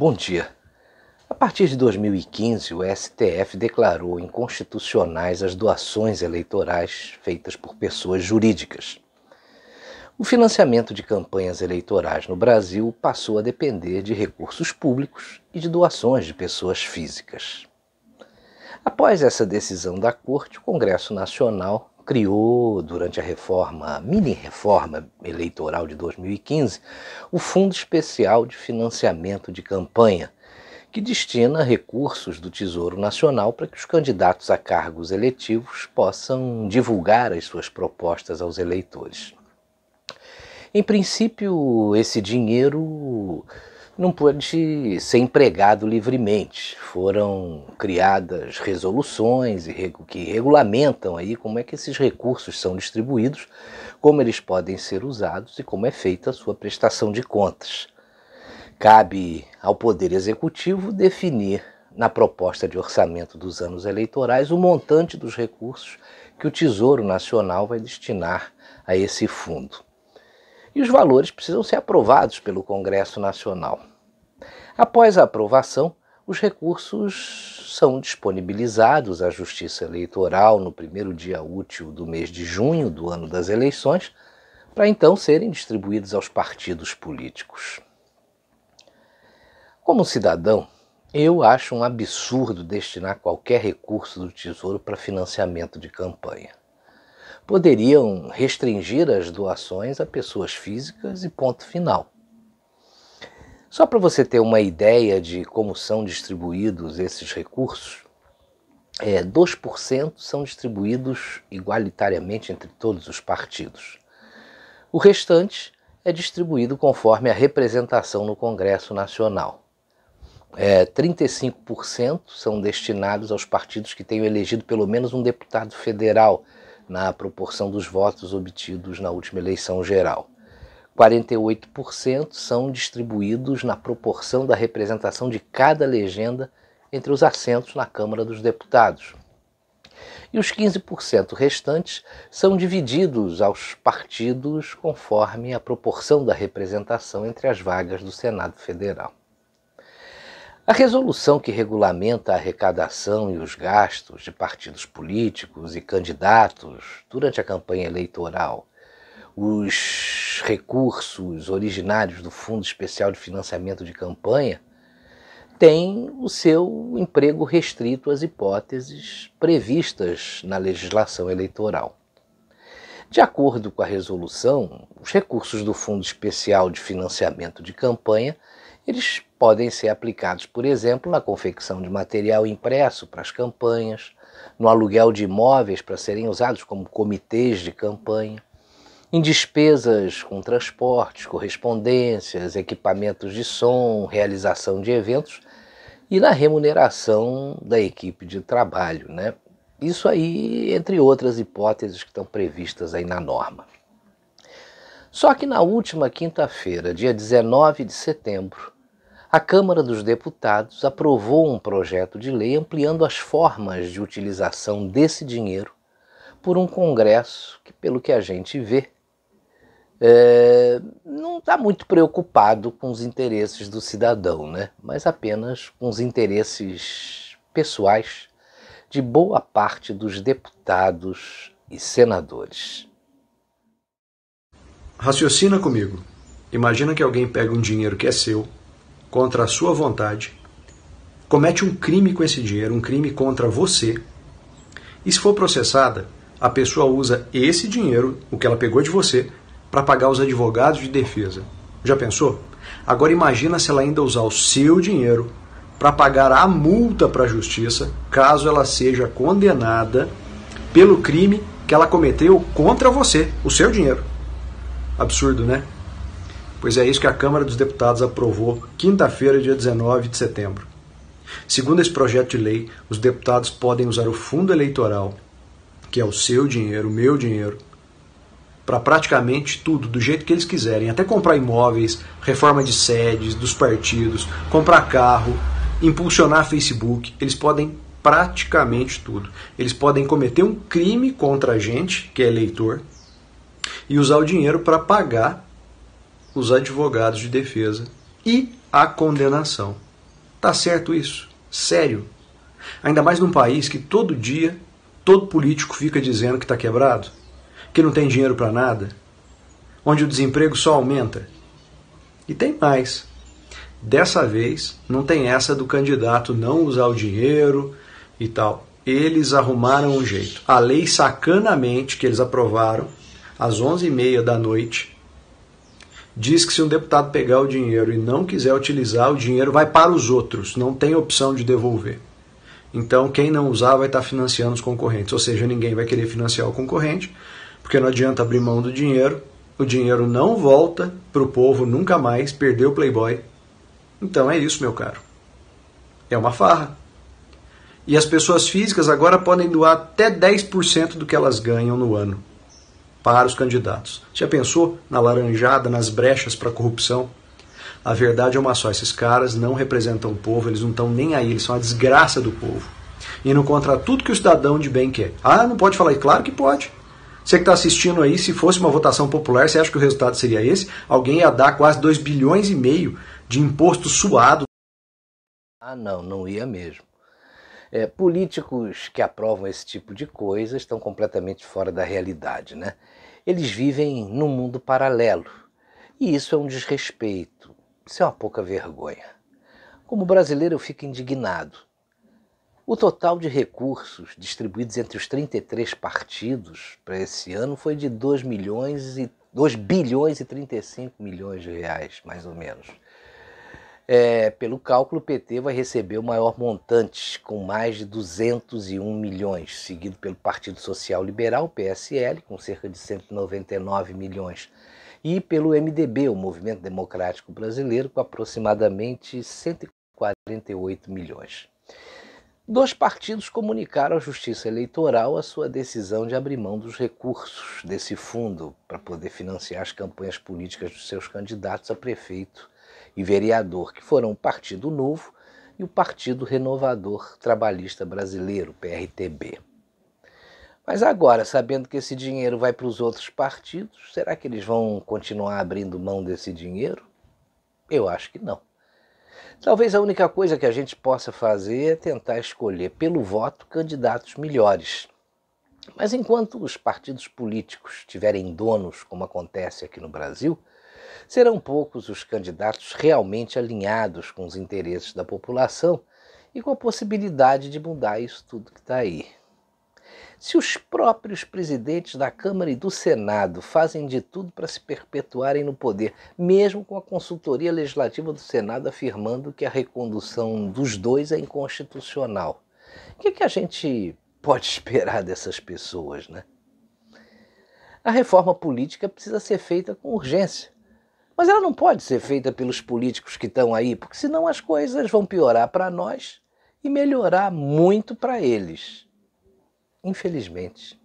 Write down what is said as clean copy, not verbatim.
bom dia. A partir de 2015, o STF declarou inconstitucionais as doações eleitorais feitas por pessoas jurídicas. O financiamento de campanhas eleitorais no Brasil passou a depender de recursos públicos e de doações de pessoas físicas. Após essa decisão da Corte, o Congresso Nacional criou, durante a mini-reforma eleitoral de 2015, o Fundo Especial de Financiamento de Campanha, que destina recursos do Tesouro Nacional para que os candidatos a cargos eletivos possam divulgar as suas propostas aos eleitores. Em princípio, esse dinheiro não pode ser empregado livremente. Foram criadas resoluções que regulamentam aí como é que esses recursos são distribuídos, como eles podem ser usados e como é feita a sua prestação de contas. Cabe ao Poder Executivo definir, na proposta de orçamento dos anos eleitorais, o montante dos recursos que o Tesouro Nacional vai destinar a esse fundo. E os valores precisam ser aprovados pelo Congresso Nacional. Após a aprovação, os recursos são disponibilizados à Justiça Eleitoral no primeiro dia útil do mês de junho do ano das eleições, para então serem distribuídos aos partidos políticos. Como cidadão, eu acho um absurdo destinar qualquer recurso do Tesouro para financiamento de campanha. Poderiam restringir as doações a pessoas físicas e ponto final. Só para você ter uma ideia de como são distribuídos esses recursos, 2% são distribuídos igualitariamente entre todos os partidos. O restante é distribuído conforme a representação no Congresso Nacional. 35% são destinados aos partidos que tenham elegido pelo menos um deputado federal na proporção dos votos obtidos na última eleição geral. 48% são distribuídos na proporção da representação de cada legenda entre os assentos na Câmara dos Deputados. E os 15% restantes são divididos aos partidos conforme a proporção da representação entre as vagas do Senado Federal. A resolução que regulamenta a arrecadação e os gastos de partidos políticos e candidatos durante a campanha eleitoral, os recursos originários do Fundo Especial de Financiamento de Campanha, tem o seu emprego restrito às hipóteses previstas na legislação eleitoral. De acordo com a resolução, os recursos do Fundo Especial de Financiamento de Campanha eles podem ser aplicados, por exemplo, na confecção de material impresso para as campanhas, no aluguel de imóveis para serem usados como comitês de campanha, em despesas com transportes, correspondências, equipamentos de som, realização de eventos e na remuneração da equipe de trabalho, né? Isso aí, entre outras hipóteses que estão previstas aí na norma. Só que na última quinta-feira, dia 19 de setembro, a Câmara dos Deputados aprovou um projeto de lei ampliando as formas de utilização desse dinheiro por um Congresso que, pelo que a gente vê, não está muito preocupado com os interesses do cidadão, né? Mas apenas com os interesses pessoais de boa parte dos deputados e senadores. Raciocina comigo. Imagina que alguém pega um dinheiro que é seu, contra a sua vontade, comete um crime com esse dinheiro, um crime contra você, e se for processada, a pessoa usa esse dinheiro, o que ela pegou de você, para pagar os advogados de defesa. Já pensou? Agora imagina se ela ainda usar o seu dinheiro para pagar a multa para a justiça, caso ela seja condenada pelo crime que ela cometeu contra você, o seu dinheiro. Absurdo, né? Pois é isso que a Câmara dos Deputados aprovou quinta-feira, dia 19 de setembro. Segundo esse projeto de lei, os deputados podem usar o fundo eleitoral, que é o seu dinheiro, o meu dinheiro, para praticamente tudo, do jeito que eles quiserem, até comprar imóveis, reforma de sedes dos partidos, comprar carro, impulsionar Facebook, eles podem praticamente tudo. Eles podem cometer um crime contra a gente, que é eleitor, e usar o dinheiro para pagar os advogados de defesa e a condenação. Tá certo isso? Sério? Ainda mais num país que todo dia, todo político fica dizendo que está quebrado, que não tem dinheiro para nada, onde o desemprego só aumenta. E tem mais. Dessa vez, não tem essa do candidato não usar o dinheiro e tal. Eles arrumaram um jeito. A lei sacanamente que eles aprovaram, às 11h30 da noite, diz que se um deputado pegar o dinheiro e não quiser utilizar, o dinheiro vai para os outros, não tem opção de devolver. Então, quem não usar vai estar financiando os concorrentes, ou seja, ninguém vai querer financiar o concorrente, porque não adianta abrir mão do dinheiro, o dinheiro não volta para o povo nunca mais, perdeu o Playboy. Então é isso, meu caro. É uma farra. E as pessoas físicas agora podem doar até 10% do que elas ganham no ano para os candidatos. Já pensou na laranjada, nas brechas para corrupção? A verdade é uma só, esses caras não representam o povo, eles não estão nem aí, eles são a desgraça do povo. Indo contra tudo que o cidadão de bem quer. Ah, não pode falar? Claro que pode. Você que está assistindo aí, se fosse uma votação popular, você acha que o resultado seria esse? Alguém ia dar quase 2,5 bilhões de imposto suado. Ah, não ia mesmo. Políticos que aprovam esse tipo de coisa estão completamente fora da realidade, né? Eles vivem num mundo paralelo. E isso é um desrespeito. Isso é uma pouca vergonha. Como brasileiro, eu fico indignado. O total de recursos distribuídos entre os 33 partidos para esse ano foi de 2 bilhões e 35 milhões de reais, mais ou menos. Pelo cálculo, o PT vai receber o maior montante, com mais de 201 milhões, seguido pelo Partido Social Liberal, PSL, com cerca de 199 milhões, e pelo MDB, o Movimento Democrático Brasileiro, com aproximadamente 148 milhões. 2 partidos comunicaram à Justiça Eleitoral a sua decisão de abrir mão dos recursos desse fundo para poder financiar as campanhas políticas dos seus candidatos a prefeito e vereador, que foram o Partido Novo e o Partido Renovador Trabalhista Brasileiro, PRTB. Mas agora, sabendo que esse dinheiro vai para os outros partidos, será que eles vão continuar abrindo mão desse dinheiro? Eu acho que não. Talvez a única coisa que a gente possa fazer é tentar escolher pelo voto candidatos melhores. Mas enquanto os partidos políticos tiverem donos, como acontece aqui no Brasil, serão poucos os candidatos realmente alinhados com os interesses da população e com a possibilidade de mudar isso tudo que está aí. Se os próprios presidentes da Câmara e do Senado fazem de tudo para se perpetuarem no poder, mesmo com a consultoria legislativa do Senado afirmando que a recondução dos dois é inconstitucional, o que a gente pode esperar dessas pessoas, né? A reforma política precisa ser feita com urgência. Mas ela não pode ser feita pelos políticos que estão aí, porque senão as coisas vão piorar para nós e melhorar muito para eles. Infelizmente.